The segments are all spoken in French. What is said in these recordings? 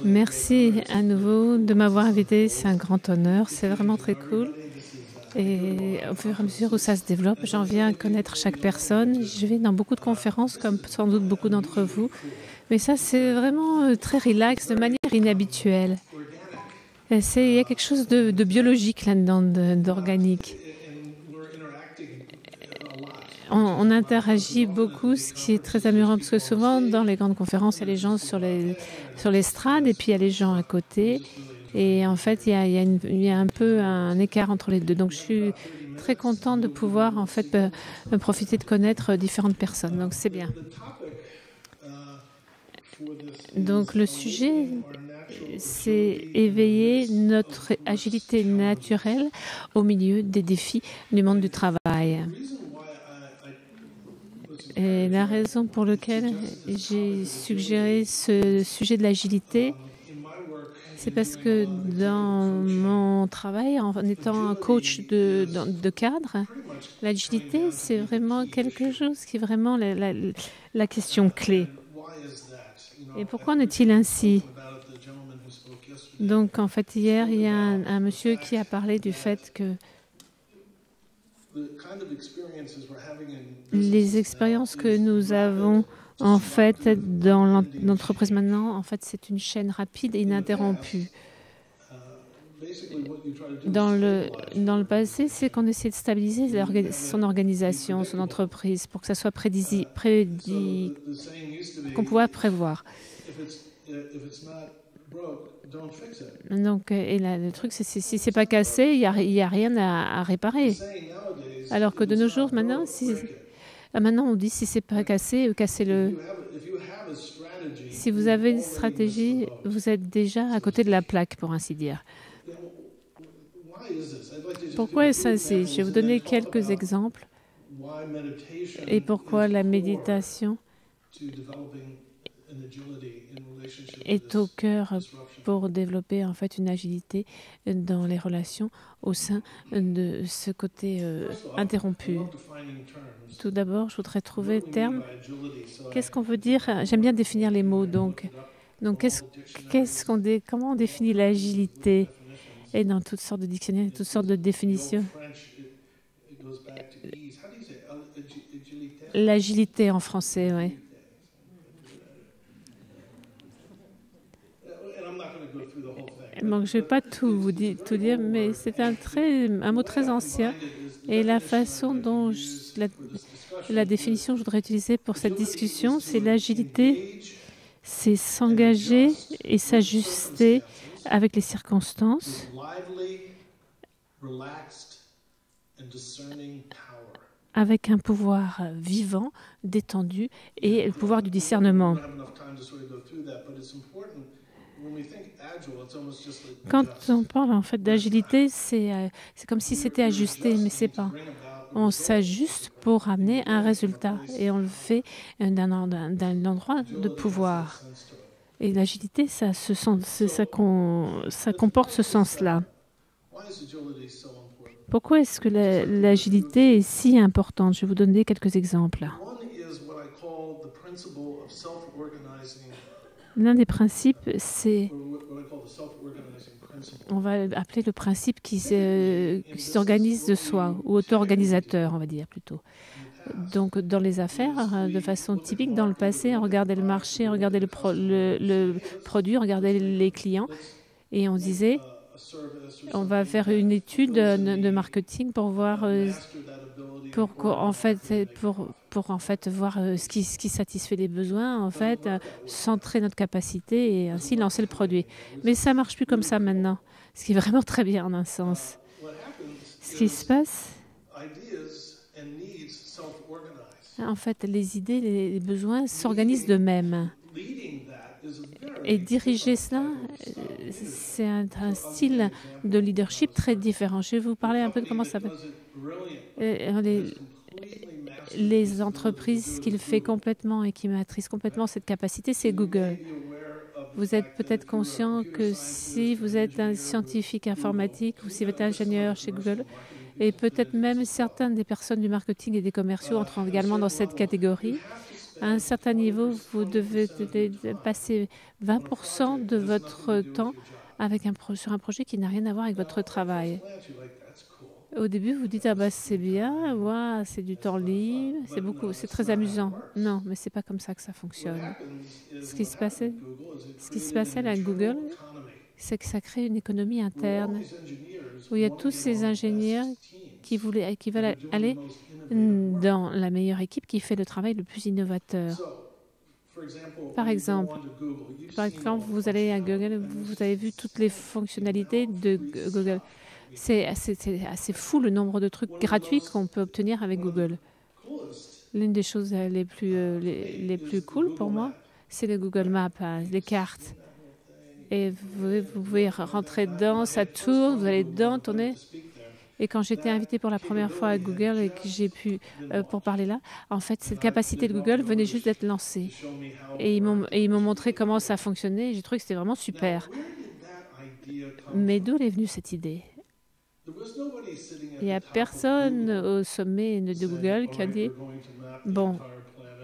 Merci à nouveau de m'avoir invité. C'est un grand honneur. C'est vraiment très cool. Et au fur et à mesure où ça se développe, j'en viens à connaître chaque personne. Je vais dans beaucoup de conférences, comme sans doute beaucoup d'entre vous. Mais ça, c'est vraiment très relax, de manière inhabituelle. Il y a quelque chose de biologique là-dedans, d'organique. On interagit beaucoup, ce qui est très amusant, parce que souvent, dans les grandes conférences, il y a les gens sur l'estrade, et puis il y a les gens à côté. Et en fait, il y a un peu un écart entre les deux. Donc, je suis très contente de pouvoir, en fait, profiter de connaître différentes personnes. Donc, c'est bien. Donc, le sujet, c'est éveiller notre agilité naturelle au milieu des défis du monde du travail. Et la raison pour laquelle j'ai suggéré ce sujet de l'agilité, c'est parce que dans mon travail, en étant un coach de cadre, l'agilité, c'est vraiment quelque chose qui est vraiment la question clé. Et pourquoi en est-il ainsi? Donc, en fait, hier, il y a un monsieur qui a parlé du fait que les expériences que nous avons en fait dans l'entreprise maintenant, en fait, c'est une chaîne rapide et ininterrompue. Dans le passé, c'est qu'on essaie de stabiliser son organisation, son entreprise, pour que ça soit qu'on pouvait prévoir. Donc, et là, le truc, c'est si c'est pas cassé, il y a rien à réparer. Alors que de nos jours, maintenant, maintenant on dit si c'est pas cassé, cassez-le. Si vous avez une stratégie, vous êtes déjà à côté de la plaque, pour ainsi dire. Pourquoi est-ce ainsi? Je vais vous donner quelques exemples. Et pourquoi la méditation est au cœur pour développer en fait une agilité dans les relations au sein de ce côté interrompu. Tout d'abord, je voudrais trouver le terme. Qu'est-ce qu'on veut dire? J'aime bien définir les mots. Donc comment on définit l'agilité? Et dans toutes sortes de dictionnaires, toutes sortes de définitions. L'agilité en français, oui. Donc, je ne vais pas tout dire, mais c'est un mot très ancien. Et la façon dont la définition que je voudrais utiliser pour cette discussion, c'est l'agilité, c'est s'engager et s'ajuster avec les circonstances, avec un pouvoir vivant, détendu et le pouvoir du discernement. Quand on parle en fait d'agilité, c'est comme si c'était ajusté, mais c'est pas. On s'ajuste pour amener un résultat et on le fait d'un endroit de pouvoir. Et l'agilité, ça comporte ce sens-là. Pourquoi est-ce que l'agilité est si importante? Je vais vous donner quelques exemples. L'un des principes, c'est, on va appeler le principe qui s'organise de soi, ou auto-organisateur, on va dire plutôt. Donc, dans les affaires, de façon typique, dans le passé, on regardait le marché, on regardait le produit, on regardait les clients, et on disait, on va faire une étude de marketing pour voir, pour en fait voir ce qui satisfait les besoins, en fait, centrer notre capacité et ainsi lancer le produit. Mais ça marche plus comme ça maintenant, ce qui est vraiment très bien en un sens. Ce qui se passe, en fait, les idées, les besoins s'organisent d'eux-mêmes. Et diriger cela, c'est un style de leadership très différent. Je vais vous parler un peu de comment ça va. Les entreprises qui le font complètement et qui maîtrisent complètement cette capacité, c'est Google. Vous êtes peut-être conscient que si vous êtes un scientifique informatique ou si vous êtes ingénieur chez Google, et peut-être même certaines des personnes du marketing et des commerciaux entrent également dans cette catégorie, À un certain niveau, vous devez passer 20% de votre temps sur un projet qui n'a rien à voir avec votre travail. Au début, vous dites, ah bah c'est bien, ouais, c'est du temps libre, c'est très amusant. Non, mais c'est pas comme ça que ça fonctionne. Ce qui se passait à Google, c'est que ça crée une économie interne où il y a tous ces ingénieurs qui veulent aller dans la meilleure équipe qui fait le travail le plus innovateur. Par exemple, vous allez à Google, vous avez vu toutes les fonctionnalités de Google. C'est assez fou le nombre de trucs gratuits qu'on peut obtenir avec Google. L'une des choses les plus cool pour moi, c'est le Google Maps, les cartes. Et vous pouvez rentrer dedans, ça tourne, vous allez dedans, tourner. Et quand j'étais invitée pour la première fois à Google et que j'ai pu pour parler là, en fait, cette capacité de Google venait juste d'être lancée. Et ils m'ont montré comment ça fonctionnait. Et j'ai trouvé que c'était vraiment super. Mais d'où est venue cette idée? Il n'y a personne au sommet de Google qui a dit bon,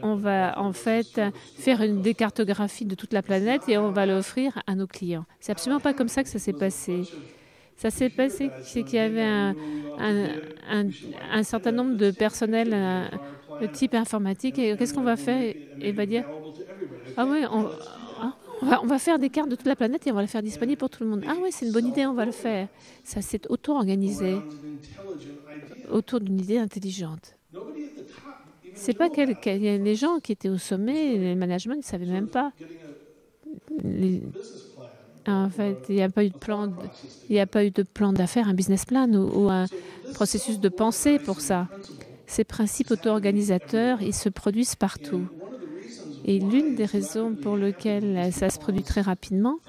on va en fait faire une décartographie de toute la planète et on va l'offrir à nos clients. C'est absolument pas comme ça que ça s'est passé. Ça s'est passé, c'est qu'il y avait un certain nombre de personnel de type informatique. Et qu'est-ce qu'on va faire? Et il va dire ah oui, on va faire des cartes de toute la planète et on va les faire disponibles pour tout le monde. Ah oui, c'est une bonne idée, on va le faire. Ça s'est auto-organisé autour d'une idée intelligente. C'est pas les gens qui étaient au sommet, le management, ils ne savaient même pas. En fait, il n'y a pas eu de plan d'affaires, un business plan ou un processus de pensée pour ça. Ces principes auto-organisateurs, ils se produisent partout. Et l'une des raisons pour lesquelles ça se produit très rapidement,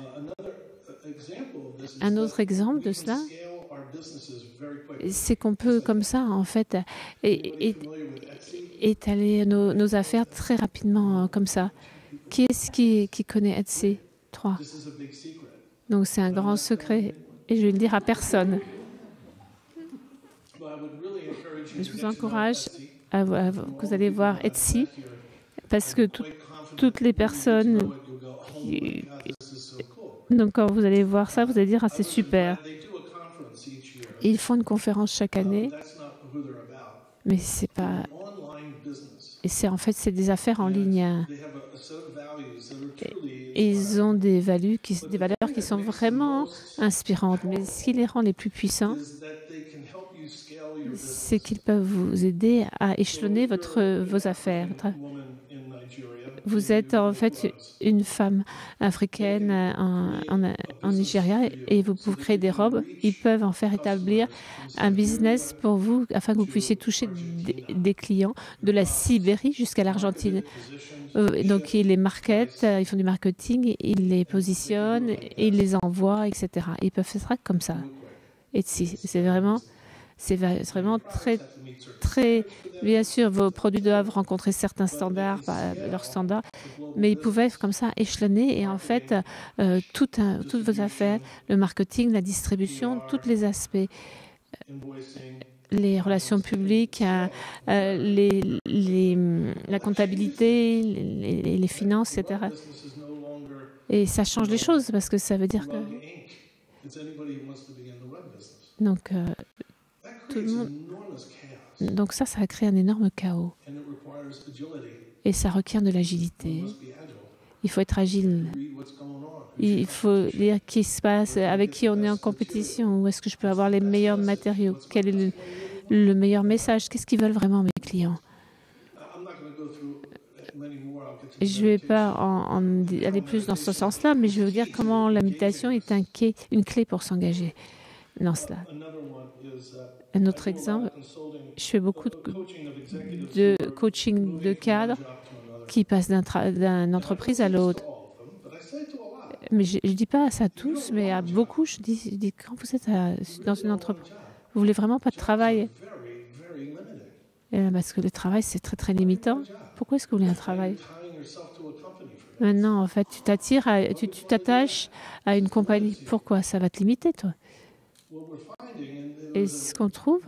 un autre exemple de cela, c'est qu'on peut comme ça, en fait, étaler nos affaires très rapidement comme ça. Qui est-ce qui connaît Etsy? 3. Donc c'est un grand secret et je vais le dire à personne. Je vous encourage que vous allez voir Etsy parce que toutes les personnes donc quand vous allez voir ça, vous allez dire ah c'est super. Et ils font une conférence chaque année, mais c'est pas. Et c'est des affaires en ligne. Et ils ont des valeurs qui sont vraiment inspirantes. Mais ce qui les rend les plus puissants, c'est qu'ils peuvent vous aider à échelonner vos affaires. Vous êtes en fait une femme africaine en Nigeria et vous pouvez créer des robes. Ils peuvent en faire établir un business pour vous afin que vous puissiez toucher des clients de la Sibérie jusqu'à l'Argentine. Donc ils les marketent, ils font du marketing, ils les positionnent, ils les envoient, etc. Ils peuvent faire ça comme ça. Et c'est vraiment très, très. Bien sûr, vos produits doivent rencontrer certains standards, leurs standards, mais ils pouvaient être comme ça échelonnés et en fait, toutes vos affaires, le marketing, la distribution, tous les aspects, les relations publiques, la comptabilité, les finances, etc. Et ça change les choses parce que ça veut dire que. Donc, tout le monde. Donc ça a créé un énorme chaos. Et ça requiert de l'agilité. Il faut être agile. Il faut lire ce qui se passe, avec qui on est en compétition, où est-ce que je peux avoir les meilleurs matériaux, quel est le meilleur message, qu'est-ce qu'ils veulent vraiment mes clients. Je ne vais pas aller plus dans ce sens-là, mais je veux dire comment l'imitation est une clé pour s'engager dans cela. Un autre exemple, je fais beaucoup de coaching de cadres qui passent d'une entreprise à l'autre. Mais je ne dis pas ça à tous, mais à beaucoup, je dis quand vous êtes dans une entreprise, vous ne voulez vraiment pas de travail. Parce que le travail, c'est très, très limitant. Pourquoi est-ce que vous voulez un travail? Maintenant, en fait, tu t'attaches à une compagnie. Pourquoi? Ça va te limiter, toi. Et ce qu'on trouve,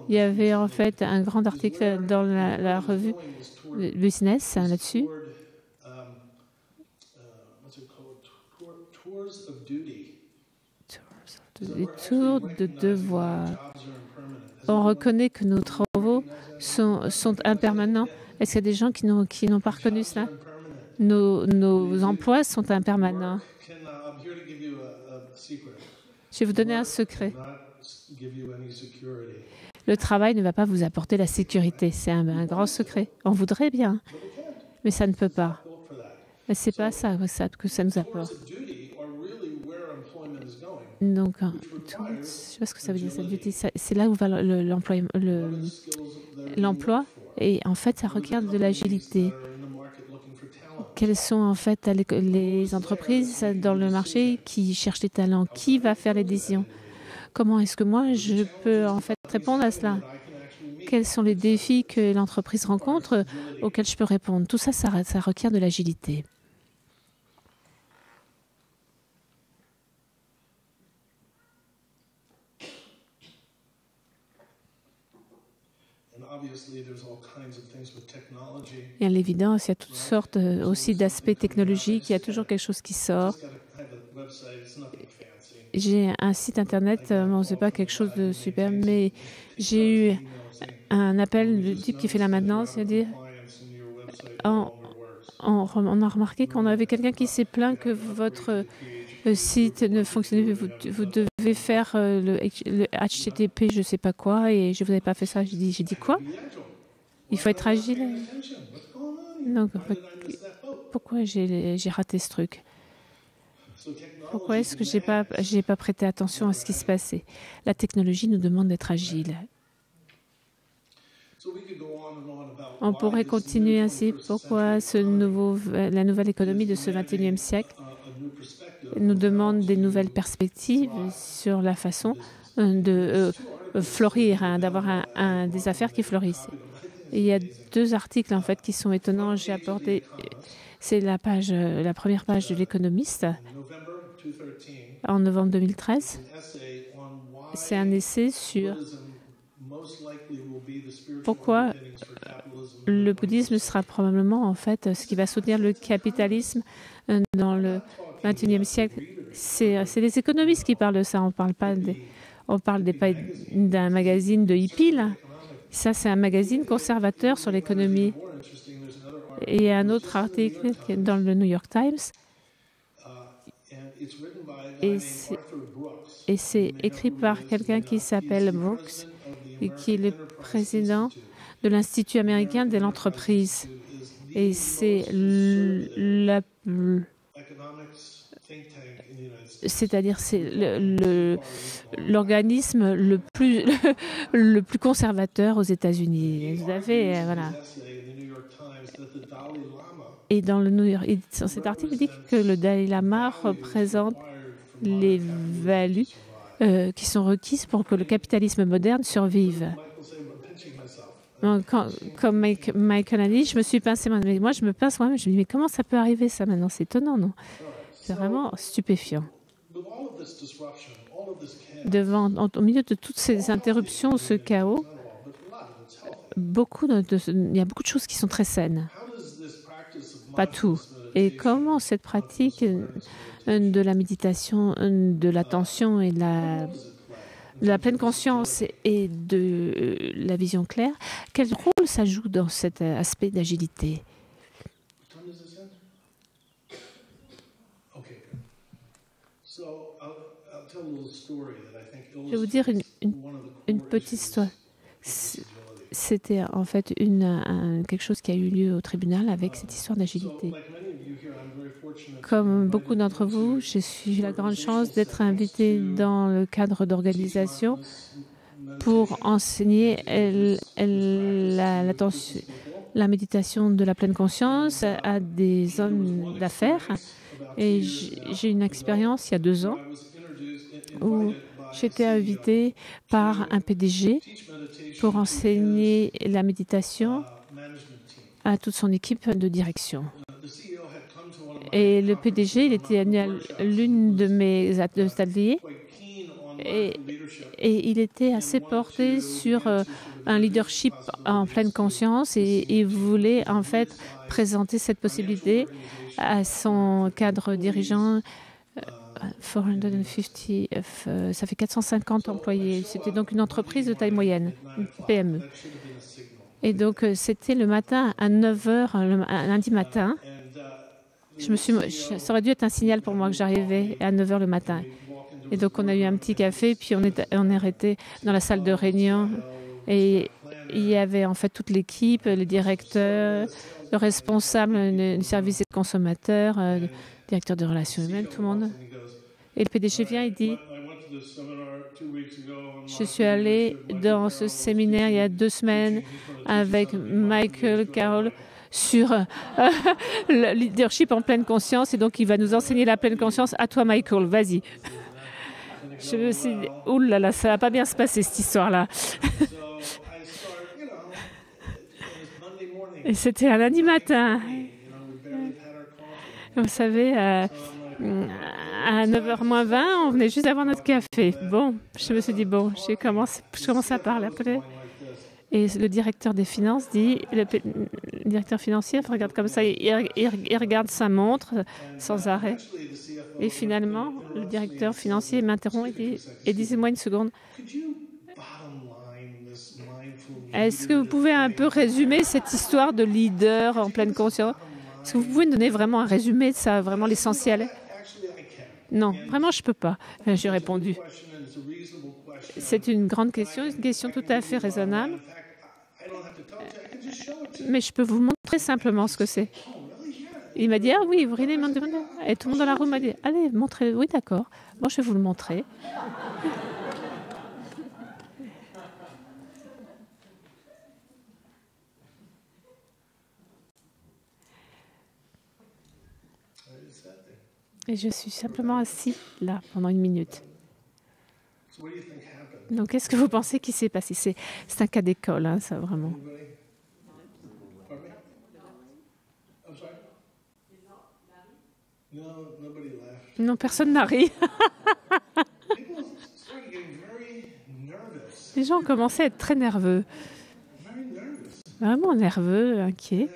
il y avait en fait un grand article dans la revue le business là-dessus. Les tours de devoir. On reconnaît que nos travaux sont impermanents. Est-ce qu'il y a des gens qui n'ont pas reconnu cela? Nos emplois sont impermanents. Je vais vous donner un secret. Le travail ne va pas vous apporter la sécurité. C'est un grand secret. On voudrait bien, mais ça ne peut pas. Ce n'est pas ça que ça nous apporte. Donc, je ne sais pas ce que ça veut dire, c'est là où va l'emploi. Et en fait, ça requiert de l'agilité. Quelles sont en fait les entreprises dans le marché qui cherchent des talents? Qui va faire les décisions? Comment est-ce que moi, je peux en fait répondre à cela? Quels sont les défis que l'entreprise rencontre auxquels je peux répondre? Tout ça, ça requiert de l'agilité. Et à l'évidence, il y a toutes sortes aussi d'aspects technologiques. Il y a toujours quelque chose qui sort. J'ai un site internet, bon, ce n'est pas quelque chose de super, mais j'ai eu un appel du type qui fait la maintenance, c'est-à-dire on a remarqué qu'on avait quelqu'un qui s'est plaint que votre site ne fonctionnait pas. Vous devez faire le HTTP, je ne sais pas quoi, et je ne vous avais pas fait ça. J'ai dit quoi? Il faut être agile. Donc, pourquoi j'ai raté ce truc? Pourquoi est-ce que j'ai pas prêté attention à ce qui se passait? La technologie nous demande d'être agile. On pourrait continuer ainsi. Pourquoi la nouvelle économie de ce 21e siècle nous demande des nouvelles perspectives sur la façon de fleurir, d'avoir des affaires qui fleurissent. Et il y a deux articles en fait qui sont étonnants. J'ai apporté, c'est la première page de l'Économiste en novembre 2013. C'est un essai sur pourquoi le bouddhisme sera probablement en fait ce qui va soutenir le capitalisme dans le 21e siècle. C'est les économistes qui parlent de ça. On parle d'un magazine de hippies, là. Ça, c'est un magazine conservateur sur l'économie. Et il y a un autre article dans le New York Times. Et c'est écrit par quelqu'un qui s'appelle Brooks, et qui est le président de l'Institut américain de l'entreprise. Et c'est c'est-à-dire c'est l'organisme le plus conservateur aux États-Unis. Vous avez, voilà. Et dans cet article, il dit que le Dalai Lama représente les values qui sont requises pour que le capitalisme moderne survive. Comme Michael a dit, je me suis pincé moi-même. Mais moi, je me pince moi-même. Je me dis, mais comment ça peut arriver ça maintenant? C'est étonnant, non? C'est vraiment stupéfiant. Au milieu de toutes ces interruptions, ce chaos, il y a beaucoup de choses qui sont très saines. Pas tout. Et comment cette pratique de la méditation, de l'attention et de la pleine conscience et de la vision claire, quel rôle ça joue dans cet aspect d'agilité? Je vais vous dire une petite histoire. C'était en fait quelque chose qui a eu lieu au tribunal avec cette histoire d'agilité. Comme beaucoup d'entre vous, j'ai eu la grande chance d'être invitée dans le cadre d'organisation pour enseigner la méditation de la pleine conscience à des hommes d'affaires. Et j'ai eu une expérience il y a 2 ans où j'étais invitée par un PDG pour enseigner la méditation à toute son équipe de direction. Et le PDG, il était venu à l'une de mes ateliers Et, et il était assez porté sur un leadership en pleine conscience et il voulait en fait présenter cette possibilité à son cadre dirigeant. 450, ça fait 450 employés. C'était donc une entreprise de taille moyenne, une PME. Et donc, c'était le matin à 9 h, un lundi matin. Ça aurait dû être un signal pour moi que j'arrivais à 9 h le matin. Et donc, on a eu un petit café, puis on est arrêté dans la salle de réunion. Et il y avait en fait toute l'équipe, les directeurs, le responsable du service des consommateurs, le directeur de relations humaines, tout le monde. Et le PDG vient et dit, je suis allé dans ce séminaire il y a 2 semaines avec Michael Carroll sur le leadership en pleine conscience. Et donc, il va nous enseigner la pleine conscience. À toi, Michael, vas-y. Je me suis dit, oh là là, ça va pas bien se passer, cette histoire-là. Et c'était un lundi matin. Vous savez, à 9h-20, on venait juste d'avoir notre café. Bon, je me suis dit, bon, je commence à parler après. Et le directeur des finances dit, le directeur financier regarde comme ça, il regarde sa montre sans arrêt. Et finalement, le directeur financier m'interrompt et dit, moi une seconde. Est-ce que vous pouvez un peu résumer cette histoire de leader en pleine conscience? Est-ce que vous pouvez me donner vraiment un résumé de ça, vraiment l'essentiel? Non, vraiment, je ne peux pas. J'ai répondu. C'est une grande question, une question tout à fait raisonnable. Mais je peux vous montrer simplement ce que c'est. Il m'a dit, ah oui, vous voulez me demander? Et tout le monde dans la roue m'a dit, allez, montrez. Oui, d'accord. Bon, je vais vous le montrer. Et je suis simplement assis là pendant 1 minute. Donc, qu'est-ce que vous pensez qui s'est passé? C'est un cas d'école, hein, ça, vraiment. Non, personne n'a ri. Les gens ont commencé à être très nerveux. Vraiment nerveux, inquiets.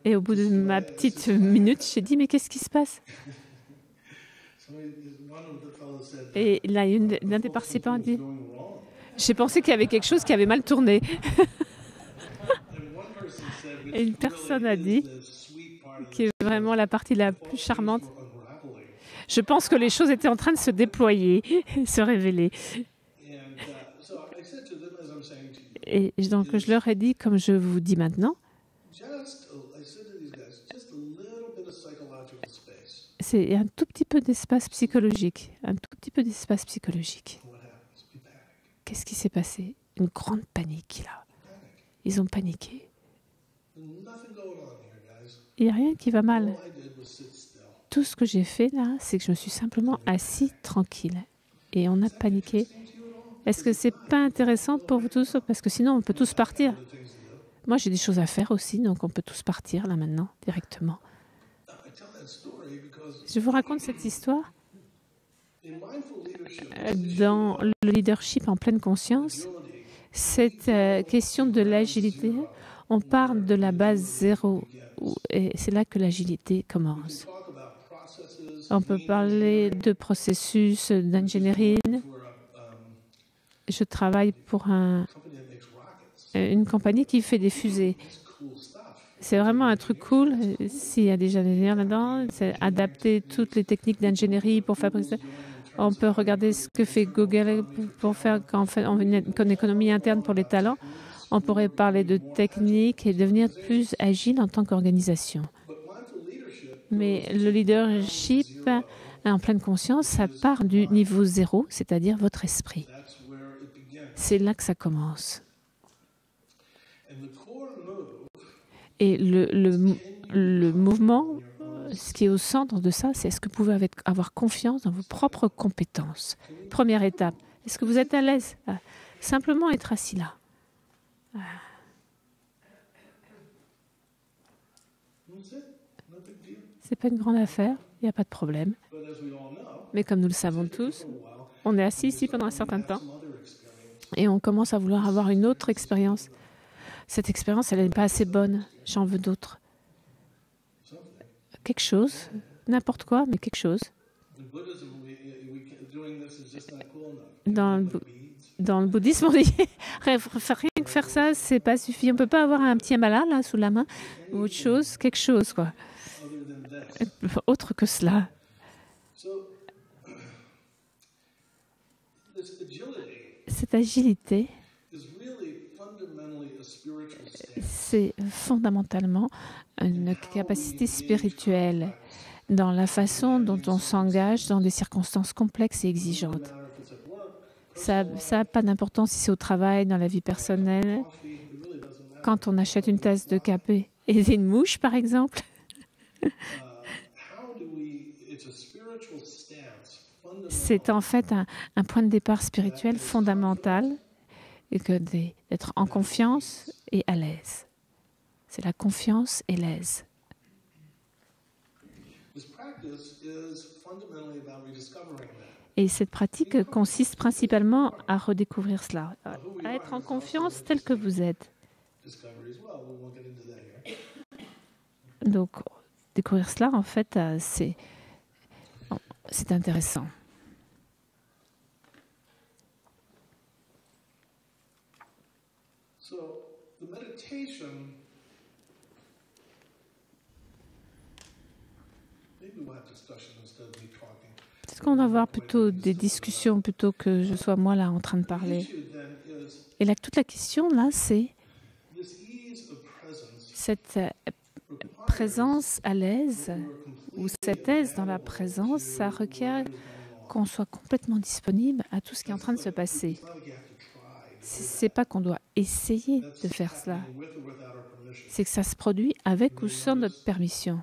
Et au bout de ma petite minute, j'ai dit, mais qu'est-ce qui se passe? Et là, l'un des participants a dit, j'ai pensé qu'il y avait quelque chose qui avait mal tourné. Et une personne a dit, qui est vraiment la partie la plus charmante, je pense que les choses étaient en train de se déployer, se révéler. Et donc, je leur ai dit, comme je vous dis maintenant, c'est un tout petit peu d'espace psychologique. Un tout petit peu d'espace psychologique. Qu'est-ce qui s'est passé? Une grande panique, là. Ils ont paniqué. Il n'y a rien qui va mal. Tout ce que j'ai fait, là, c'est que je me suis simplement assis tranquille. Et on a paniqué. Est-ce que c'est pas intéressant pour vous tous? Parce que sinon, on peut tous partir. Moi, j'ai des choses à faire aussi, donc on peut tous partir, là, maintenant, directement. Je vous raconte cette histoire. Dans le leadership en pleine conscience, cette question de l'agilité, on part de la base 0, et c'est là que l'agilité commence. On peut parler de processus d'ingénierie. Je travaille pour une compagnie qui fait des fusées. C'est vraiment un truc cool. S'il y a des ingénieurs là-dedans, c'est adapter toutes les techniques d'ingénierie pour fabriquer. On peut regarder ce que fait Google pour faire quand on fait une économie interne pour les talents. On pourrait parler de techniques et devenir plus agile en tant qu'organisation. Mais le leadership en pleine conscience, ça part du niveau 0, c'est-à-dire votre esprit. C'est là que ça commence. Et le mouvement, ce qui est au centre de ça, c'est est-ce que vous pouvez avoir confiance dans vos propres compétences? Première étape, est-ce que vous êtes à l'aise? Simplement être assis là. C'est pas une grande affaire, il n'y a pas de problème. Mais comme nous le savons tous, on est assis ici pendant un certain temps et on commence à vouloir avoir une autre expérience. Cette expérience, elle n'est pas assez bonne. J'en veux d'autres. Quelque chose, n'importe quoi, mais quelque chose. Dans le bouddhisme, on dit rien que faire ça, c'est pas suffisant. On ne peut pas avoir un petit ambala là sous la main ou autre chose, quelque chose quoi. Autre que cela. Cette agilité, c'est fondamentalement une capacité spirituelle dans la façon dont on s'engage dans des circonstances complexes et exigeantes. Ça n'a pas d'importance si c'est au travail, dans la vie personnelle. Quand on achète une tasse de café et une mouche, par exemple, c'est en fait un point de départ spirituel fondamental et que d'être en confiance et à l'aise. C'est la confiance et l'aise. Et cette pratique consiste principalement à redécouvrir cela, à être en confiance tel que vous êtes. Donc, découvrir cela, en fait, c'est intéressant. Est-ce qu'on va avoir plutôt des discussions plutôt que je sois moi là en train de parler? Et là, toute la question là, c'est cette présence à l'aise ou cette aise dans la présence, ça requiert qu'on soit complètement disponible à tout ce qui est en train de se passer. C'est pas qu'on doit essayer de faire cela, c'est que ça se produit avec ou sans notre permission.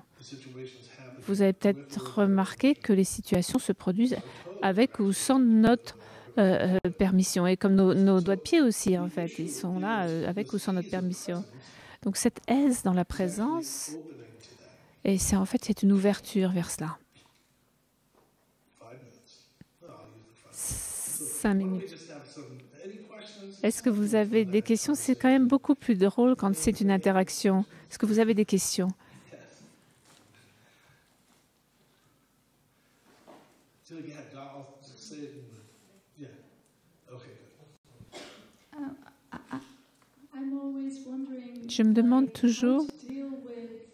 Vous avez peut-être remarqué que les situations se produisent avec ou sans notre permission. Et comme nos doigts de pied aussi, en fait, ils sont là avec ou sans notre permission. Donc cette aise dans la présence, et c'est en fait c'est une ouverture vers cela. 5 minutes. Est-ce que vous avez des questions? C'est quand même beaucoup plus drôle quand c'est une interaction. Est-ce que vous avez des questions? Je me demande toujours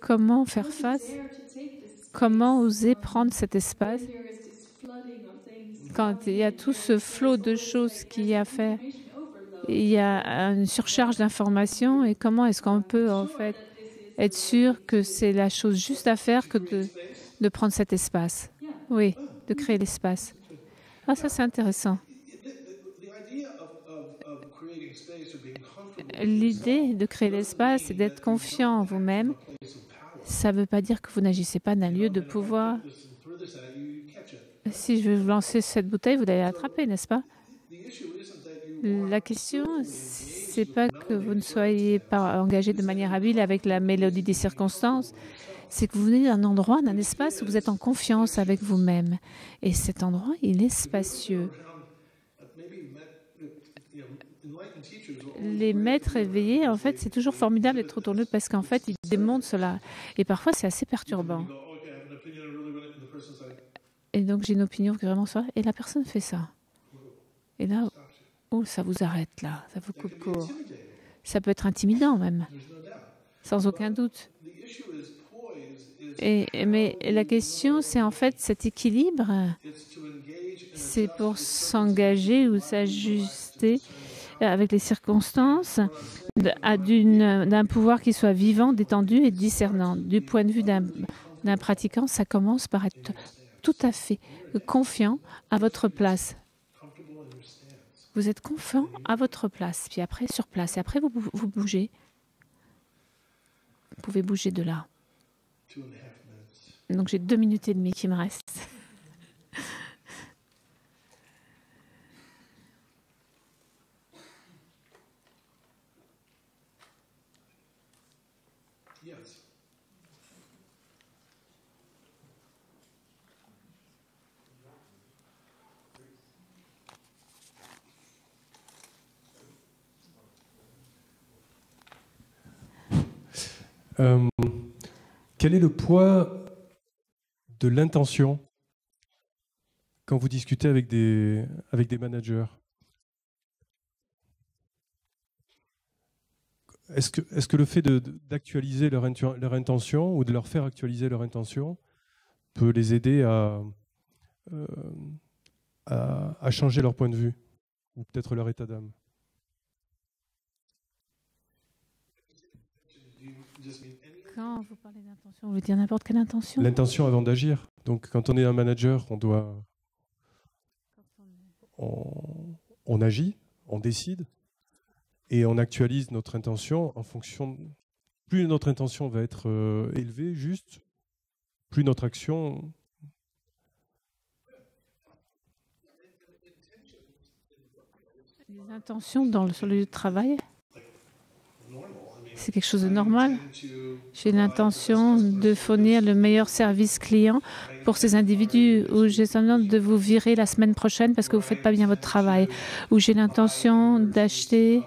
comment faire face, comment oser prendre cet espace quand il y a tout ce flot de choses qu'il y a à faire. Il y a une surcharge d'informations et comment est-ce qu'on peut en fait être sûr que c'est la chose juste à faire que de prendre cet espace. Oui, de créer l'espace. Ah, ça c'est intéressant. L'idée de créer l'espace et d'être confiant en vous-même, ça ne veut pas dire que vous n'agissez pas d'un lieu de pouvoir. Si je vais vous lancer cette bouteille, vous allez l'attraper, n'est-ce pas? La question, c'est pas que vous ne soyez pas engagé de manière habile avec la mélodie des circonstances, c'est que vous venez d'un endroit, d'un espace où vous êtes en confiance avec vous-même. Et cet endroit, il est spacieux. Les maîtres éveillés, en fait, c'est toujours formidable d'être autour d'eux parce qu'en fait, ils démontrent cela. Et parfois, c'est assez perturbant. Et donc, j'ai une opinion vraiment ça. Et la personne fait ça. Et là, oh, ça vous arrête là, ça vous coupe court. Ça peut être intimidant même, sans aucun doute. Mais la question, c'est en fait cet équilibre. C'est pour s'engager ou s'ajuster avec les circonstances d'un pouvoir qui soit vivant, détendu et discernant. Du point de vue d'un pratiquant, ça commence par être tout à fait confiant à votre place. Vous êtes confiant à votre place, puis après sur place. Et après, vous bougez. Vous pouvez bouger de là. Donc j'ai 2 minutes et demie qui me restent. Quel est le poids de l'intention quand vous discutez avec des managers? Est-ce que le fait d'actualiser leur intention ou de leur faire actualiser leur intention peut les aider à changer leur point de vue ou peut-être leur état d'âme? Quand vous parlez d'intention, vous voulez dire n'importe quelle intention? L'intention avant d'agir. Donc quand on est un manager, on agit, on décide et on actualise notre intention en fonction. Plus notre intention va être élevée, juste, plus notre action. Les intentions sur le lieu de travail, c'est quelque chose de normal. J'ai l'intention de fournir le meilleur service client pour ces individus, ou j'ai l'intention de vous virer la semaine prochaine parce que vous ne faites pas bien votre travail, ou j'ai l'intention d'acheter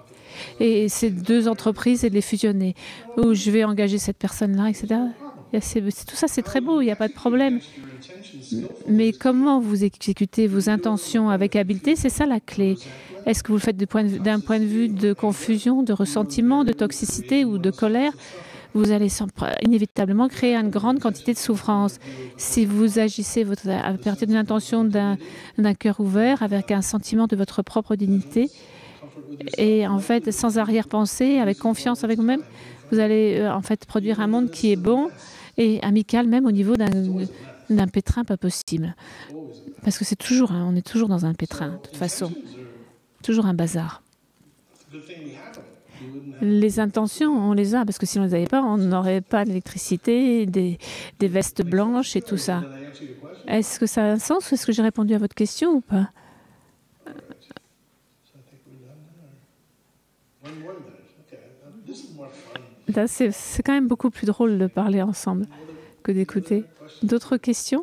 et ces deux entreprises et de les fusionner, ou je vais engager cette personne-là, etc. Tout ça, c'est très beau, il n'y a pas de problème. Mais comment vous exécutez vos intentions avec habileté, c'est ça la clé. Est-ce que vous le faites d'un point de vue de confusion, de ressentiment, de toxicité ou de colère? Vous allez inévitablement créer une grande quantité de souffrance. Si vous agissez à partir d'une intention d'un cœur ouvert, avec un sentiment de votre propre dignité, et en fait, sans arrière-pensée, avec confiance avec vous-même, vous allez en fait produire un monde qui est bon et amical, même au niveau d'un pétrin pas possible. Parce que on est toujours dans un pétrin, de toute façon. Toujours un bazar. Les intentions, on les a, parce que si on ne les avait pas, on n'aurait pas d'électricité, des vestes blanches et tout ça. Est-ce que ça a un sens ou est-ce que j'ai répondu à votre question ou pas? C'est quand même beaucoup plus drôle de parler ensemble que d'écouter. D'autres questions?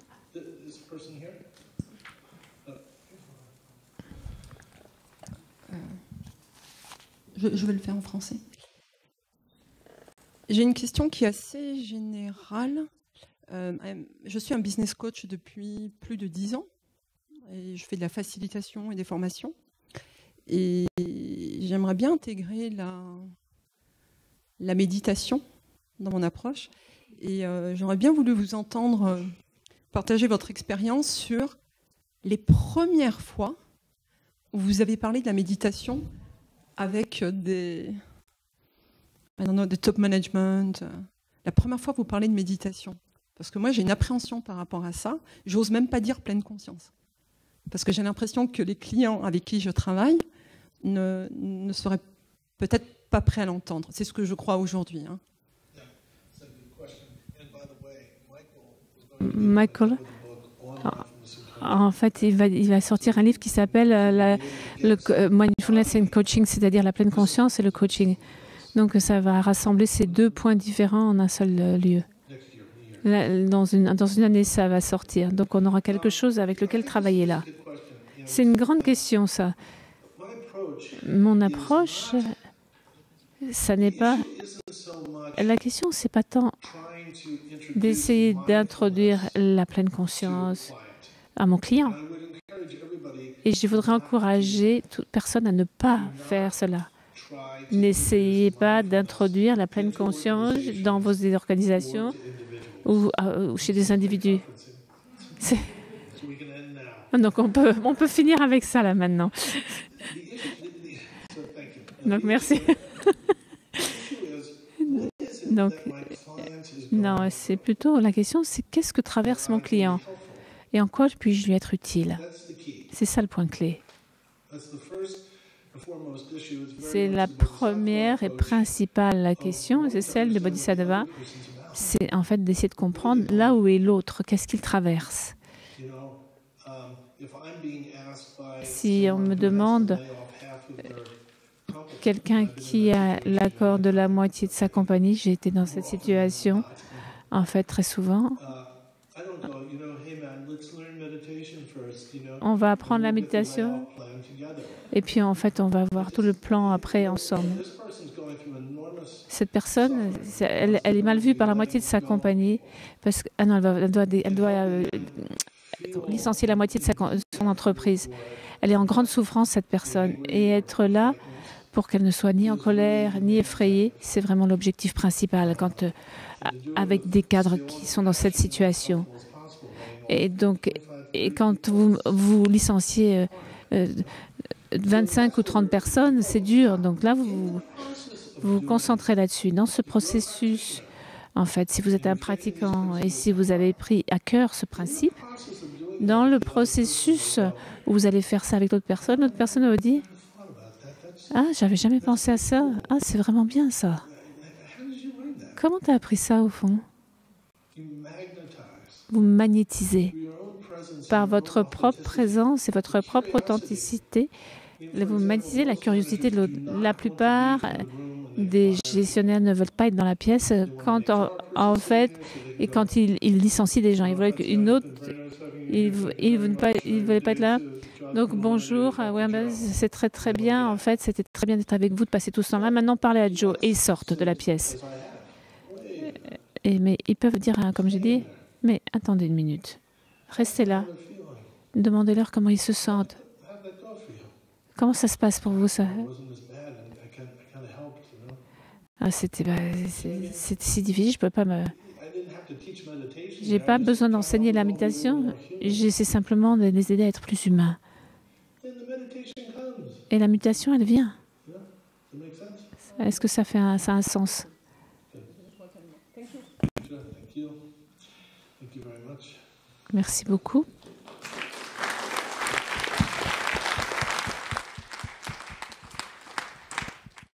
Je vais le faire en français. J'ai une question qui est assez générale. Je suis un business coach depuis plus de 10 ans et je fais de la facilitation et des formations. Et j'aimerais bien intégrer la méditation dans mon approche. Et j'aurais bien voulu vous entendre partager votre expérience sur les premières fois où vous avez parlé de la méditation avec des top management. La première fois que vous parlez de méditation. Parce que moi, j'ai une appréhension par rapport à ça. J'ose même pas dire pleine conscience. Parce que j'ai l'impression que les clients avec qui je travaille ne seraient peut-être pas prêts à l'entendre. C'est ce que je crois aujourd'hui. Hein. Michael, en fait, il va sortir un livre qui s'appelle Mindfulness and Coaching, c'est-à-dire la pleine conscience et le coaching. Donc, ça va rassembler ces deux points différents en un seul lieu. Dans une année, ça va sortir. Donc, on aura quelque chose avec lequel travailler là. C'est une grande question, ça. Mon approche, ça n'est pas... La question, c'est pas tant d'essayer d'introduire la pleine conscience à mon client. Et je voudrais encourager toute personne à ne pas faire cela. N'essayez pas d'introduire la pleine conscience dans vos organisations ou chez des individus. Donc on peut finir avec ça là maintenant. Donc merci. Donc non, c'est plutôt la question, c'est qu'est-ce que traverse mon client et en quoi puis-je lui être utile. C'est ça le point clé. C'est la première et principale question, c'est celle de Bodhisattva. C'est en fait d'essayer de comprendre là où est l'autre, qu'est-ce qu'il traverse. Si on me demande quelqu'un qui a l'accord de la moitié de sa compagnie, j'ai été dans cette situation, en fait, très souvent. On va apprendre la méditation et puis en fait, on va voir tout le plan après ensemble. Cette personne, elle est mal vue par la moitié de sa compagnie parce qu'elle doit licencier la moitié de son entreprise. Elle est en grande souffrance, cette personne. Et être là pour qu'elle ne soit ni en colère, ni effrayée, c'est vraiment l'objectif principal avec des cadres qui sont dans cette situation. Et donc, quand vous licenciez 25 ou 30 personnes, c'est dur. Donc là, vous vous concentrez là-dessus. Dans ce processus, en fait, si vous êtes un pratiquant et si vous avez pris à cœur ce principe, dans le processus où vous allez faire ça avec l'autre personne vous dit « Ah, j'avais jamais pensé à ça. Ah, c'est vraiment bien ça. Comment tu as appris ça au fond ?» Vous magnétisez par votre propre présence et votre propre authenticité. Vous magnétisez la curiosité de l'autre. La plupart des gestionnaires ne veulent pas être dans la pièce quand, en fait, et quand ils licencient des gens. Ils veulent une autre. Ils ne veulent pas être là. Donc, bonjour, c'est très très bien. En fait, c'était très bien d'être avec vous, de passer tout ce temps-là. Maintenant, parlez à Joe. Et ils sortent de la pièce. Mais ils peuvent dire, comme j'ai dit, mais attendez une minute. Restez là. Demandez-leur comment ils se sentent. Comment ça se passe pour vous, ça? C'est si difficile, je peux pas me... J'ai pas besoin d'enseigner la méditation. J'essaie simplement de les aider à être plus humains. Et la méditation, elle vient. Est-ce que ça a un sens? Merci beaucoup.